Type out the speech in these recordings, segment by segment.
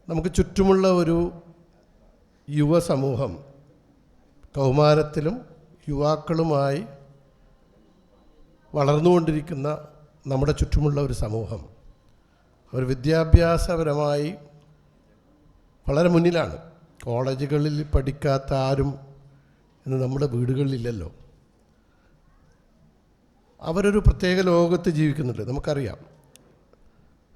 നമുക്ക് ചുറ്റുമുള്ള ഒരു യുവസമൂഹം, കൗമാരത്തിലും യുവാക്കളുമായി വളർന്നുകൊണ്ടിരിക്കുന്ന നമ്മുടെ ചുറ്റുമുള്ള ഒരു സമൂഹം, അവർ വിദ്യാഭ്യാസപരമായി വളരെ മുന്നിലാണ്. കോളേജുകളിൽ പഠിക്കാത്ത ആരും ഇന്ന് നമ്മുടെ വീടുകളിലില്ലല്ലോ. അവരൊരു പ്രത്യേക ലോകത്ത് ജീവിക്കുന്നുണ്ട്, നമുക്കറിയാം.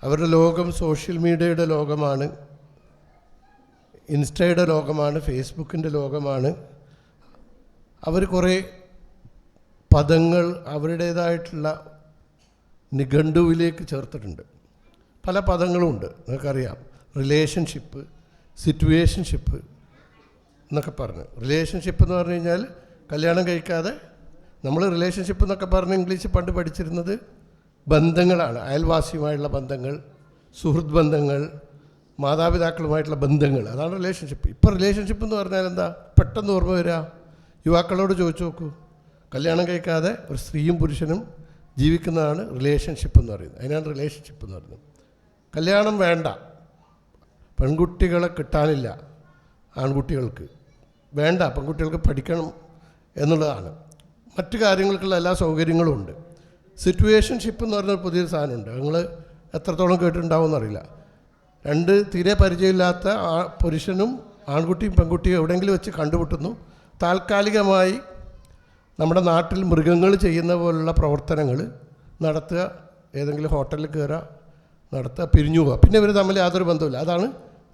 അവരുടെ ലോകം സോഷ്യൽ മീഡിയയുടെ ലോകമാണ്, ഇൻസ്റ്റയുടെ ലോകമാണ്, ഫേസ്ബുക്കിൻ്റെ ലോകമാണ്. അവർ കുറേ പദങ്ങൾ അവരുടേതായിട്ടുള്ള നിഘണ്ടുവിലേക്ക് ചേർത്തിട്ടുണ്ട്. പല പദങ്ങളുമുണ്ട്, നിങ്ങൾക്കറിയാം. റിലേഷൻഷിപ്പ്, സിറ്റുവേഷൻഷിപ്പ് എന്നൊക്കെ പറഞ്ഞ്. റിലേഷൻഷിപ്പ് എന്ന് പറഞ്ഞു കഴിഞ്ഞാൽ കല്യാണം കഴിക്കാതെ, നമ്മൾ റിലേഷൻഷിപ്പ് എന്നൊക്കെ പറഞ്ഞ് ഇംഗ്ലീഷ് പണ്ട് പഠിച്ചിരുന്നത് ബന്ധങ്ങളാണ്. അയൽവാസിയുമായുള്ള ബന്ധങ്ങൾ, സുഹൃത്ത് ബന്ധങ്ങൾ, മാതാപിതാക്കളുമായിട്ടുള്ള ബന്ധങ്ങൾ, അതാണ് റിലേഷൻഷിപ്പ്. ഇപ്പോൾ റിലേഷൻഷിപ്പ് എന്ന് പറഞ്ഞാൽ എന്താ പെട്ടെന്ന് ഓർമ്മ വരിക? യുവാക്കളോട് ചോദിച്ചു നോക്കൂ. കല്യാണം കഴിക്കാതെ ഒരു സ്ത്രീയും പുരുഷനും ജീവിക്കുന്നതാണ് റിലേഷൻഷിപ്പ് എന്ന് പറയുന്നത്. അതിനാണ് റിലേഷൻഷിപ്പ് എന്ന് പറയുന്നത്. കല്യാണം വേണ്ട, പെൺകുട്ടികളെ കിട്ടാനില്ല, ആൺകുട്ടികൾക്ക് വേണ്ട, പെൺകുട്ടികൾക്ക് പഠിക്കണം എന്നുള്ളതാണ്. മറ്റു കാര്യങ്ങൾക്കുള്ള എല്ലാ സൗകര്യങ്ങളും ഉണ്ട്. സിറ്റുവേഷൻഷിപ്പ് എന്ന് പറഞ്ഞൊരു പുതിയൊരു സാധനമുണ്ട്. നിങ്ങൾ എത്രത്തോളം കേട്ടിട്ടുണ്ടാവുമെന്നറിയില്ല. രണ്ട് തീരെ പരിചയമില്ലാത്ത പുരുഷനും ആൺകുട്ടിയും പെൺകുട്ടിയും എവിടെയെങ്കിലും വെച്ച് കണ്ടുമുട്ടുന്നു. താൽക്കാലികമായി നമ്മുടെ നാട്ടിൽ മൃഗങ്ങൾ ചെയ്യുന്ന പോലുള്ള പ്രവർത്തനങ്ങൾ നടത്തുക, ഏതെങ്കിലും ഹോട്ടലിൽ കയറുക, നടത്തുക, പിരിഞ്ഞു പോവുക, പിന്നെ ഇവർ തമ്മിൽ യാതൊരു ബന്ധമില്ല. അതാണ്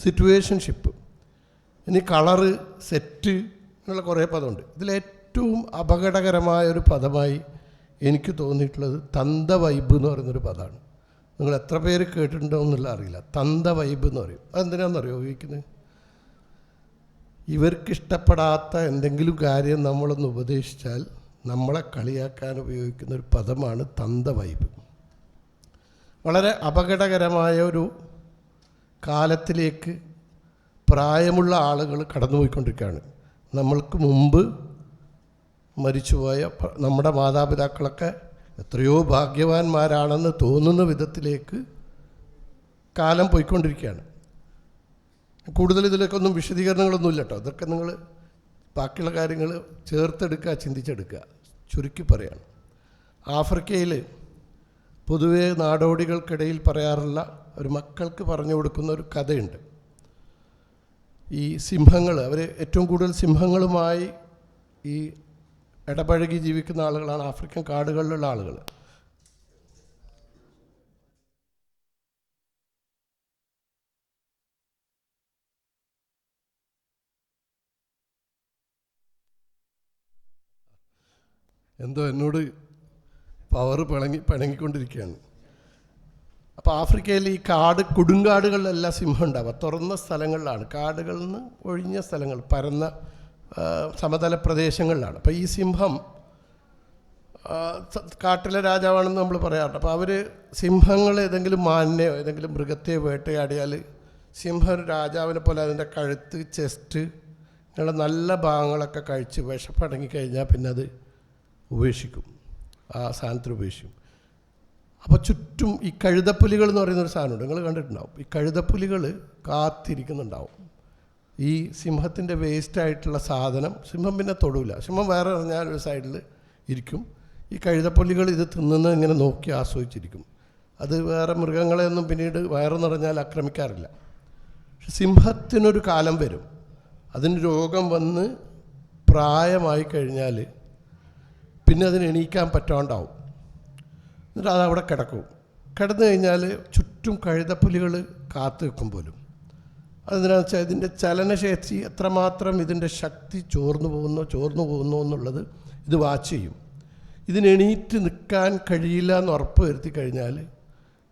സിറ്റുവേഷൻഷിപ്പ്. ഇനി കളറ്, സെറ്റ് എന്നുള്ള കുറേ പദമുണ്ട്. ഇതിലേറ്റവും അപകടകരമായ ഒരു പദമായി എനിക്ക് തോന്നിയിട്ടുള്ളത് തന്ത വൈബ് എന്ന് പറയുന്നൊരു പദമാണ്. നിങ്ങൾ എത്ര പേര് കേട്ടിട്ടുണ്ടോ എന്നുള്ള അറിയില്ല. തന്ത വൈബ് എന്ന് പറയും. അതെന്തിനാണെന്നറിയോ ഉപയോഗിക്കുന്നത്? ഇവർക്കിഷ്ടപ്പെടാത്ത എന്തെങ്കിലും കാര്യം നമ്മളൊന്ന് ഉപദേശിച്ചാൽ നമ്മളെ കളിയാക്കാൻ ഉപയോഗിക്കുന്ന ഒരു പദമാണ് തന്ത വൈബ്. വളരെ അപകടകരമായ ഒരു കാലത്തിലേക്ക് പ്രായമുള്ള ആളുകൾ കടന്നുപോയിക്കൊണ്ടിരിക്കുകയാണ്. നമ്മൾക്ക് മുമ്പ് മരിച്ചുപോയ നമ്മുടെ മാതാപിതാക്കളൊക്കെ എത്രയോ ഭാഗ്യവാന്മാരാണെന്ന് തോന്നുന്ന വിധത്തിലേക്ക് കാലം പോയിക്കൊണ്ടിരിക്കുകയാണ്. കൂടുതൽ ഇതിലേക്കൊന്നും വിശദീകരണങ്ങളൊന്നുമില്ല കേട്ടോ. ഇതൊക്കെ നിങ്ങൾ ബാക്കിയുള്ള കാര്യങ്ങൾ ചേർത്തെടുക്കുക, ചിന്തിച്ചെടുക്കുക. ചുരുക്കി പറയാണ്, ആഫ്രിക്കയിൽ പൊതുവേ നാടോടികൾക്കിടയിൽ പറയാറുള്ള ഒരു മക്കൾക്ക് പറഞ്ഞു കൊടുക്കുന്ന ഒരു കഥയുണ്ട്. ഈ സിംഹങ്ങൾ, അവർ ഏറ്റവും കൂടുതൽ സിംഹങ്ങളുമായി ഈ ഇടപഴകി ജീവിക്കുന്ന ആളുകളാണ് ആഫ്രിക്കൻ കാടുകളിലുള്ള ആളുകൾ. എന്തോ എന്നോട് പവർ പിണങ്ങിക്കൊണ്ടിരിക്കുകയാണ്. അപ്പോൾ ആഫ്രിക്കയിൽ ഈ കൊടുങ്കാടുകളിലെല്ലാം സിംഹം ഉണ്ടാവുക തുറന്ന സ്ഥലങ്ങളിലാണ്, കാടുകളിൽ നിന്ന് ഒഴിഞ്ഞ സ്ഥലങ്ങൾ, പരന്ന സമതല പ്രദേശങ്ങളിലാണ്. അപ്പോൾ ഈ സിംഹം കാട്ടിലെ രാജാവാണെന്ന് നമ്മൾ പറയാറുണ്ട്. അപ്പോൾ അവർ സിംഹങ്ങൾ ഏതെങ്കിലും മാനിനെയോ ഏതെങ്കിലും മൃഗത്തെയോ വേട്ടയാടിയാൽ സിംഹം ഒരു രാജാവിനെ പോലെ അതിൻ്റെ കഴുത്ത്, ചെസ്റ്റ് ഇങ്ങനെയുള്ള നല്ല ഭാഗങ്ങളൊക്കെ കഴിച്ച് വിശപ്പടങ്ങിക്കഴിഞ്ഞാൽ പിന്നെ അത് ഉപേക്ഷിക്കും, ആ സാധനത്തിൽ ഉപേക്ഷിക്കും. അപ്പോൾ ചുറ്റും ഈ കഴുതപ്പുലികൾ എന്ന് പറയുന്നൊരു സാധനമുണ്ട്, നിങ്ങൾ കണ്ടിട്ടുണ്ടാവും. ഈ കഴുതപ്പുലികൾ കാത്തിരിക്കുന്നുണ്ടാവും. ഈ സിംഹത്തിൻ്റെ വേസ്റ്റായിട്ടുള്ള സാധനം സിംഹം പിന്നെ തൊടില്ല. സിംഹം വേറെ പറഞ്ഞാൽ ഒരു സൈഡിൽ ഇരിക്കും. ഈ കഴുതപ്പുലികൾ ഇത് തിന്നുന്നത് ഇങ്ങനെ നോക്കി ആസ്വദിച്ചിരിക്കും. അത് വേറെ മൃഗങ്ങളെയൊന്നും പിന്നീട് വയറ് നിറഞ്ഞാൽ ആക്രമിക്കാറില്ല. പക്ഷെ സിംഹത്തിനൊരു കാലം വരും, അതിന് രോഗം വന്ന് പ്രായമായി കഴിഞ്ഞാൽ പിന്നെ അതിന് എണീക്കാൻ പറ്റാണ്ടാവും. എന്നിട്ട് അതവിടെ കിടക്കും. കിടന്നു കഴിഞ്ഞാൽ ചുറ്റും കഴുതപ്പുലികൾ കാത്തു വെക്കും പോലും. അതെന്തിനാണെന്ന് വെച്ചാൽ ഇതിൻ്റെ ചലനശേഷി എത്രമാത്രം, ഇതിൻ്റെ ശക്തി ചോർന്നു പോകുന്നു എന്നുള്ളത് ഇത് വാച്ച് ചെയ്യും. ഇതിന് എണീറ്റ് നിൽക്കാൻ കഴിയില്ല എന്ന് ഉറപ്പ് വരുത്തി കഴിഞ്ഞാൽ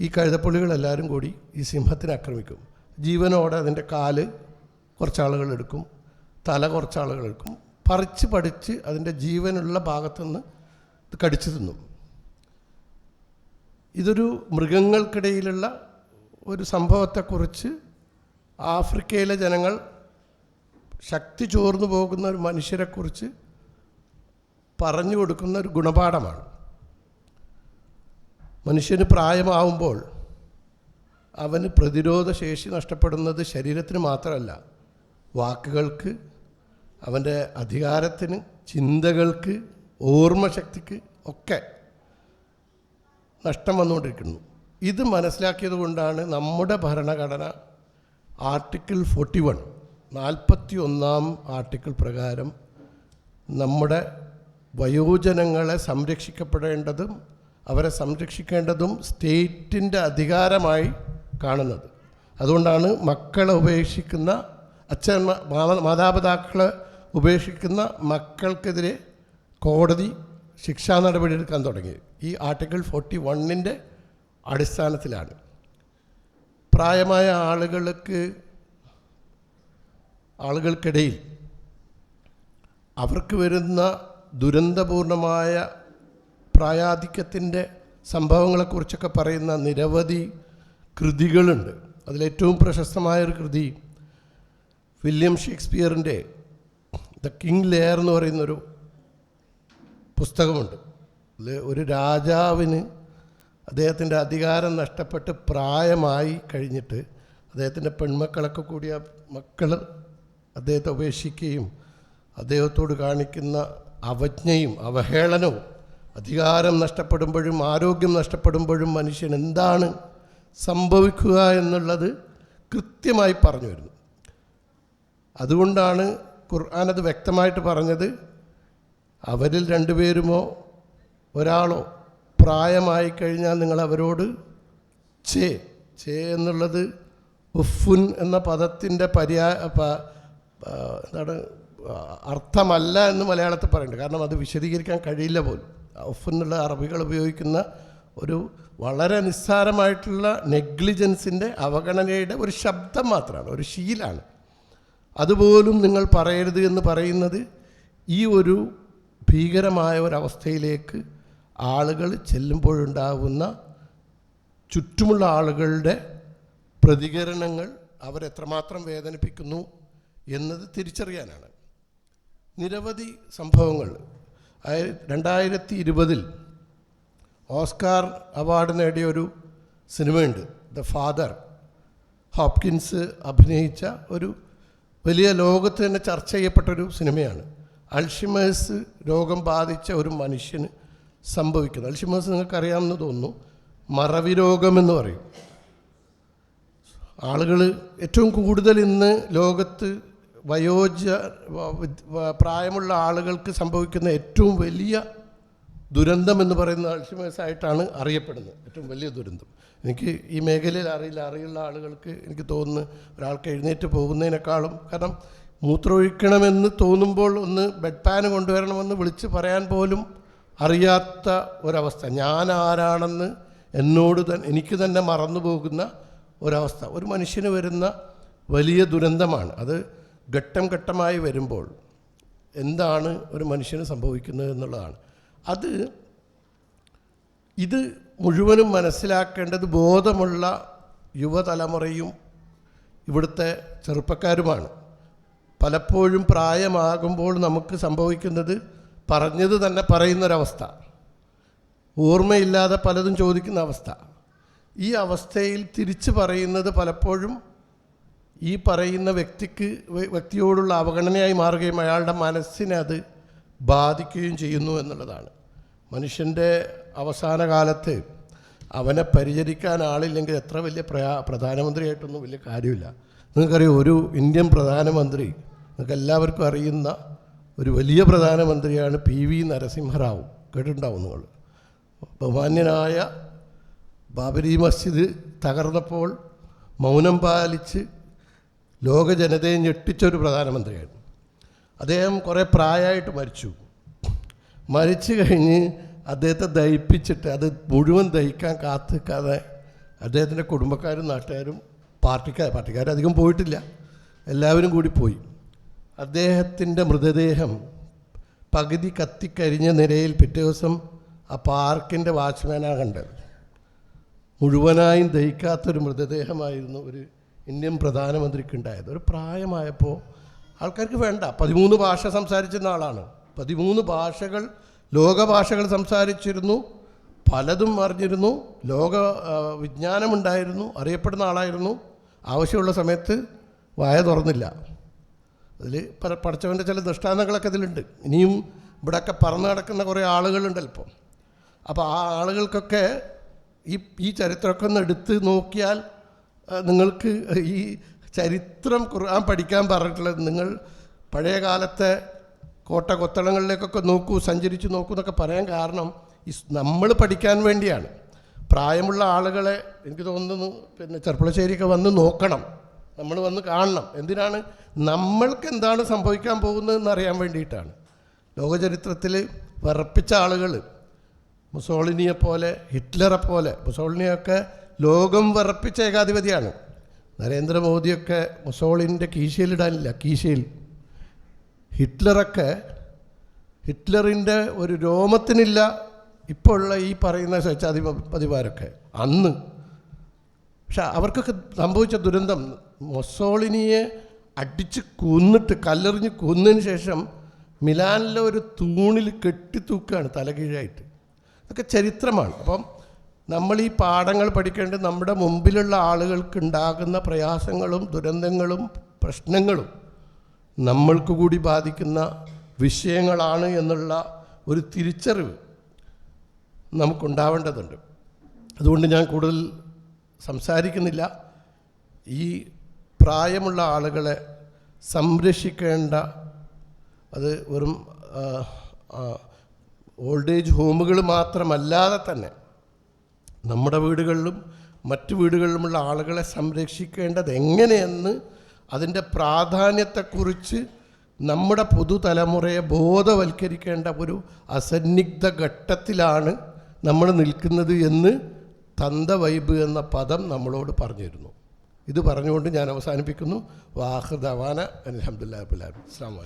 ഈ കഴുതപ്പുലികളെല്ലാവരും കൂടി ഈ സിംഹത്തിനെ ആക്രമിക്കും. ജീവനോടെ അതിൻ്റെ കാല് കുറച്ചാളുകൾ എടുക്കും, തല കുറച്ചാളുകൾ എടുക്കും, പറിച്ച് അതിൻ്റെ ജീവനുള്ള ഭാഗത്തുനിന്ന് ഇത് കടിച്ചു തിന്നും. ഇതൊരു മൃഗങ്ങൾക്കിടയിലുള്ള ഒരു സംഭവത്തെക്കുറിച്ച് ആഫ്രിക്കയിലെ ജനങ്ങൾ ശക്തി ചോർന്നു പോകുന്ന ഒരു മനുഷ്യരെക്കുറിച്ച് പറഞ്ഞു കൊടുക്കുന്ന ഒരു ഗുണപാഠമാണ്. മനുഷ്യന് പ്രായമാവുമ്പോൾ അവന് പ്രതിരോധ ശേഷി നഷ്ടപ്പെടുന്നത് ശരീരത്തിന് മാത്രമല്ല, വാക്കുകൾക്ക്, അവൻ്റെ അധികാരത്തിന്, ചിന്തകൾക്ക്, ഓർമ്മശക്തിക്ക് ഒക്കെ നഷ്ടം വന്നുകൊണ്ടിരിക്കുന്നു. ഇത് മനസ്സിലാക്കിയത് കൊണ്ടാണ് നമ്മുടെ ഭരണഘടന ആർട്ടിക്കിൾ 41 ആർട്ടിക്കിൾ പ്രകാരം നമ്മുടെ വയോജനങ്ങളെ സംരക്ഷിക്കപ്പെടേണ്ടതും അവരെ സംരക്ഷിക്കേണ്ടതും സ്റ്റേറ്റിൻ്റെ അധികാരമായി കാണുന്നത്. അതുകൊണ്ടാണ് മക്കളെ ഉപേക്ഷിക്കുന്ന മാതാപിതാക്കളെ ഉപേക്ഷിക്കുന്ന മക്കൾക്കെതിരെ കോടതി ശിക്ഷാ നടപടി എടുക്കാൻ തുടങ്ങി. ഈ ആർട്ടിക്കിൾ 41 അടിസ്ഥാനത്തിലാണ്. പ്രായമായ ആളുകൾക്കിടയിൽ അവർക്ക് വരുന്ന ദുരന്തപൂർണമായ പ്രായാധിക്യത്തിൻ്റെ സംഭവങ്ങളെക്കുറിച്ചൊക്കെ പറയുന്ന നിരവധി കൃതികളുണ്ട്. അതിലേറ്റവും പ്രശസ്തമായൊരു കൃതി വില്യം ഷേക്സ്പിയറിൻ്റെ ദ കിങ് ലെയർ എന്ന് പറയുന്നൊരു പുസ്തകമുണ്ട്. അതിൽ ഒരു രാജാവിന് അദ്ദേഹത്തിൻ്റെ അധികാരം നഷ്ടപ്പെട്ട് പ്രായമായി കഴിഞ്ഞിട്ട് അദ്ദേഹത്തിൻ്റെ പെൺമക്കളൊക്കെ കൂടിയ മക്കൾ അദ്ദേഹത്തെ ഉപേക്ഷിക്കുകയും അദ്ദേഹത്തോട് കാണിക്കുന്ന അവജ്ഞയും അവഹേളനവും, അധികാരം നഷ്ടപ്പെടുമ്പോഴും ആരോഗ്യം നഷ്ടപ്പെടുമ്പോഴും മനുഷ്യൻ എന്താണ് സംഭവിക്കുക എന്നുള്ളത് കൃത്യമായി പറഞ്ഞു വരുന്നു. അതുകൊണ്ടാണ് ഖുർആൻ അത് വ്യക്തമായിട്ട് പറഞ്ഞത്. അവരിൽ രണ്ടുപേരുമോ ഒരാളോ പ്രായമായി കഴിഞ്ഞാൽ നിങ്ങൾ അവരോട് ചേ എന്നുള്ളത് ഉഫുൻ എന്ന പദത്തിൻ്റെ എന്താണ് അർത്ഥമല്ല എന്ന് മലയാളത്തിൽ പറയുന്നുണ്ട്. കാരണം അത് വിശദീകരിക്കാൻ കഴിയില്ല പോലും. ഉഫ് എന്നുള്ള അറബികൾ ഉപയോഗിക്കുന്ന ഒരു വളരെ നിസ്സാരമായിട്ടുള്ള നെഗ്ലിജൻസിൻ്റെ, അവഗണനയുടെ ഒരു ശബ്ദം മാത്രമാണ്, ഒരു ശീലാണ്. അതുപോലും നിങ്ങൾ പറയരുത് എന്ന് പറയുന്നത് ഈ ഒരു ഭീകരമായ ഒരവസ്ഥയിലേക്ക് ആളുകൾ ചെല്ലുമ്പോഴുണ്ടാകുന്ന ചുറ്റുമുള്ള ആളുകളുടെ പ്രതികരണങ്ങൾ അവരെത്രമാത്രം വേദനിപ്പിക്കുന്നു എന്നത് തിരിച്ചറിയാനാണ്. നിരവധി സംഭവങ്ങൾ 2020 ഓസ്കാർ അവാർഡ് നേടിയ ഒരു സിനിമയുണ്ട്, ദ ഫാദർ. ഹോപ്കിൻസ് അഭിനയിച്ച ഒരു വലിയ ലോകത്ത് തന്നെ ചർച്ച ചെയ്യപ്പെട്ടൊരു സിനിമയാണ്. അൾഷിമേഴ്സ് രോഗം ബാധിച്ച ഒരു മനുഷ്യന് സംഭവിക്കുന്നത്, അൾഷിമേഴ്സ് നിങ്ങൾക്കറിയാമെന്ന് തോന്നുന്നു, മറവി രോഗമെന്ന് പറയും. ആളുകൾ ഏറ്റവും കൂടുതൽ ഇന്ന് ലോകത്ത് പ്രായമുള്ള ആളുകൾക്ക് സംഭവിക്കുന്ന ഏറ്റവും വലിയ ദുരന്തം എന്ന് പറയുന്ന അൾഷിമേഴ്സ് ആയിട്ടാണ് അറിയപ്പെടുന്നത്. ഏറ്റവും വലിയ ദുരന്തം. എനിക്ക് ഈ മേഖലയിൽ അറിയുള്ള ആളുകൾക്ക് എനിക്ക് തോന്നുന്നു ഒരാൾക്ക് എഴുന്നേറ്റ് പോകുന്നതിനേക്കാളും, കാരണം മൂത്രമൊഴിക്കണമെന്ന് തോന്നുമ്പോൾ ഒന്ന് ബെഡ് പാൻ കൊണ്ടുവരണമെന്ന് വിളിച്ച് പറയാൻ പോലും അറിയാത്ത ഒരവസ്ഥ, ഞാൻ ആരാണെന്ന് എനിക്ക് തന്നെ മറന്നു പോകുന്ന ഒരവസ്ഥ ഒരു മനുഷ്യന് വരുന്ന വലിയ ദുരന്തമാണ്. അത് ഘട്ടം ഘട്ടമായി വരുമ്പോൾ എന്താണ് ഒരു മനുഷ്യന് സംഭവിക്കുന്നത് എന്നുള്ളതാണ്. ഇത് മുഴുവനും മനസ്സിലാക്കേണ്ടത് ബോധമുള്ള യുവതലമുറയും ഇവിടുത്തെ ചെറുപ്പക്കാരുമാണ്. പലപ്പോഴും പ്രായമാകുമ്പോൾ നമുക്ക് സംഭവിക്കുന്നത് പറഞ്ഞത് തന്നെ പറയുന്നൊരവസ്ഥ, ഓർമ്മയില്ലാതെ പലതും ചോദിക്കുന്ന അവസ്ഥ. ഈ അവസ്ഥയിൽ തിരിച്ചു പറയുന്നത് പലപ്പോഴും ഈ പറയുന്ന വ്യക്തിയോടുള്ള അവഗണനയായി മാറുകയും അയാളുടെ മനസ്സിനെ അത് ബാധിക്കുകയും ചെയ്യുന്നു എന്നുള്ളതാണ്. മനുഷ്യൻ്റെ അവസാന കാലത്ത് അവനെ പരിചരിക്കാൻ ആളില്ലെങ്കിൽ എത്ര വലിയ പ്രധാനമന്ത്രിയായിട്ടൊന്നും വലിയ കാര്യമില്ല. നിങ്ങൾക്കറിയാം, ഒരു ഇന്ത്യൻ പ്രധാനമന്ത്രി, നിങ്ങൾക്ക് എല്ലാവർക്കും അറിയുന്ന ഒരു വലിയ പ്രധാനമന്ത്രിയാണ് PV നരസിംഹറാവു. കേട്ടിട്ടുണ്ടാവും നിങ്ങൾ. ബഹുമാന്യനായ ബാബരി മസ്ജിദ് തകർന്നപ്പോൾ മൗനം പാലിച്ച് ലോക ജനതയെ ഞെട്ടിച്ചൊരു പ്രധാനമന്ത്രിയായിരുന്നു. അദ്ദേഹം കുറേ പ്രായമായിട്ട് മരിച്ചു കഴിഞ്ഞ് അദ്ദേഹത്തെ ദഹിപ്പിച്ചിട്ട് അത് മുഴുവൻ ദഹിക്കാൻ കാത്തിക്കാതെ അദ്ദേഹത്തിൻ്റെ കുടുംബക്കാരും നാട്ടുകാരും പാർട്ടിക്കാരധികം പോയിട്ടില്ല, എല്ലാവരും കൂടി പോയി. അദ്ദേഹത്തിൻ്റെ മൃതദേഹം പകുതി കത്തിക്കരിഞ്ഞ നിലയിൽ പിറ്റേ ദിവസം ആ പാർക്കിൻ്റെ വാച്ച്മാനാണ് കണ്ടത്. മുഴുവനായും ദഹിക്കാത്തൊരു മൃതദേഹമായിരുന്നു ഒരു ഇന്ത്യൻ പ്രധാനമന്ത്രിക്ക് ഉണ്ടായത്. ഒരു പ്രായമായപ്പോൾ ആൾക്കാർക്ക് വേണ്ട. 13 ഭാഷ സംസാരിച്ചിരുന്ന ആളാണ്. 13 ഭാഷകൾ, ലോകഭാഷകൾ സംസാരിച്ചിരുന്നു. പലതും അറിഞ്ഞിരുന്നു, ലോക വിജ്ഞാനമുണ്ടായിരുന്നു, അറിയപ്പെടുന്ന ആളായിരുന്നു. ആവശ്യമുള്ള സമയത്ത് വായ തുറന്നില്ല. അതിൽ പഠിച്ചവൻ്റെ ചില ദൃഷ്ടാന്തങ്ങളൊക്കെ ഇതിലുണ്ട്. ഇനിയും ഇവിടെയൊക്കെ പറന്ന് നടക്കുന്ന കുറേ ആളുകളുണ്ട് അല്പം. അപ്പോൾ ആ ആളുകൾക്കൊക്കെ ഈ ചരിത്രമൊക്കെ ഒന്ന് എടുത്ത് നോക്കിയാൽ നിങ്ങൾക്ക് ഈ ചരിത്രം ഖുർആൻ പഠിക്കാൻ പറഞ്ഞിട്ടുള്ളത്, നിങ്ങൾ പഴയ കാലത്തെ കൊത്തളങ്ങളിലേക്കൊക്കെ നോക്കൂ, സഞ്ചരിച്ച് നോക്കൂ എന്നൊക്കെ പറയാൻ കാരണം നമ്മൾ പഠിക്കാൻ വേണ്ടിയാണ്. പ്രായമുള്ള ആളുകളെ എനിക്ക് തോന്നുന്നു ചെർപ്പളശ്ശേരിയൊക്കെ വന്ന് നോക്കണം, നമ്മൾ വന്ന് കാണണം. എന്തിനാണ്? നമ്മൾക്ക് എന്താണ് സംഭവിക്കാൻ പോകുന്നതെന്ന് അറിയാൻ വേണ്ടിയിട്ടാണ്. ലോകചരിത്രത്തിൽ വിറപ്പിച്ച ആളുകൾ, മുസോളിനിയെപ്പോലെ, ഹിറ്റ്ലറെ പോലെ. മുസോളിനിയൊക്കെ ലോകം വിറപ്പിച്ച ഏകാധിപതിയാണ്. നരേന്ദ്രമോദിയൊക്കെ മുസോളിനിൻ്റെ കീശയിലിടാനില്ല, കീശയിൽ. ഹിറ്റ്ലറിൻ്റെ ഒരു രോമത്തിനില്ല ഇപ്പോൾ ഉള്ള ഈ പറയുന്ന സ്വേച്ഛാധിപതിമാരൊക്കെ അന്ന്. പക്ഷെ അവർക്കൊക്കെ സംഭവിച്ച ദുരന്തം, മുസോളിനിയെ അടിച്ച് കൊന്നിട്ട്, കല്ലെറിഞ്ഞ് കൊന്നതിന് ശേഷം മിലാനിലെ ഒരു തൂണിൽ കെട്ടിത്തൂക്കുകയാണ് തലകീഴായിട്ട്. ഇതൊക്കെ ചരിത്രമാണ്. അപ്പം നമ്മൾ ഈ പാഠങ്ങൾ പഠിക്കേണ്ടത് നമ്മുടെ മുമ്പിലുള്ള ആളുകൾക്കുണ്ടാകുന്ന പ്രയാസങ്ങളും ദുരന്തങ്ങളും പ്രശ്നങ്ങളും നമ്മൾക്ക് കൂടി ബാധിക്കുന്ന വിഷയങ്ങളാണ് എന്നുള്ള ഒരു തിരിച്ചറിവ് നമുക്കുണ്ടാവേണ്ടതുണ്ട്. അതുകൊണ്ട് ഞാൻ കൂടുതൽ സംസാരിക്കുന്നില്ല. ഈ പ്രായമുള്ള ആളുകളെ സംരക്ഷിക്കേണ്ട, അത് വെറും ഓൾഡ് ഏജ് ഹോമുകൾ മാത്രമല്ലാതെ തന്നെ നമ്മുടെ വീടുകളിലും മറ്റു വീടുകളിലുമുള്ള ആളുകളെ സംരക്ഷിക്കേണ്ടത് എങ്ങനെയെന്ന്, അതിൻ്റെ പ്രാധാന്യത്തെക്കുറിച്ച് നമ്മുടെ പുതുതലമുറയെ ബോധവൽക്കരിക്കേണ്ട ഒരു അസന്നിഗ്ധ ഘട്ടത്തിലാണ് നമ്മൾ നിൽക്കുന്നത് എന്ന് തന്ത വൈബ് എന്ന പദം നമ്മളോട് പറഞ്ഞിരുന്നു. ഇത് പറഞ്ഞുകൊണ്ട് ഞാൻ അവസാനിപ്പിക്കുന്നു. വാഹിർ ദവാന അൽഹംദുലില്ലാഹി റബ്ബിൽ ആലമീൻ. അസ്സലാമു അലൈക്കും.